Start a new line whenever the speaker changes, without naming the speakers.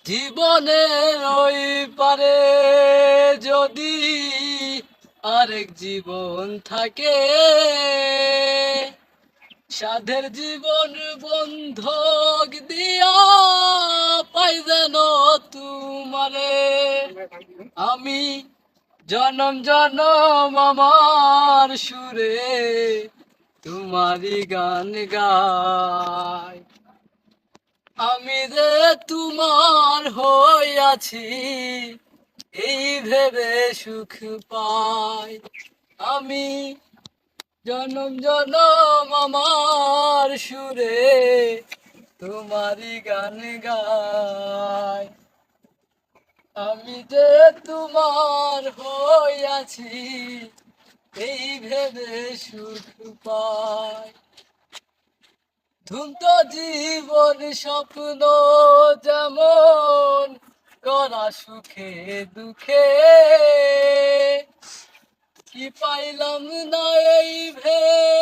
জীবনের ওই পারে যদি আরেক জীবন থাকে, সাধের জীবন বন্ধক দিয়া পাই যেন তোমারে। আমি জনম জনম আমার সুরে তোমারই গান গাই। আমি যে তোমার হইয়াছি এই ভেবে সুখ পাই। আমি জনম জনম আমার সুরে তোমারই গান গাই। আমি যে তোমার হইয়াছি এই ভেবে সুখ পাই। ধুমতো জীবন স্বপ্ন যেমন করা সুখে দুঃখে, কি পাইলাম না এই ভেবে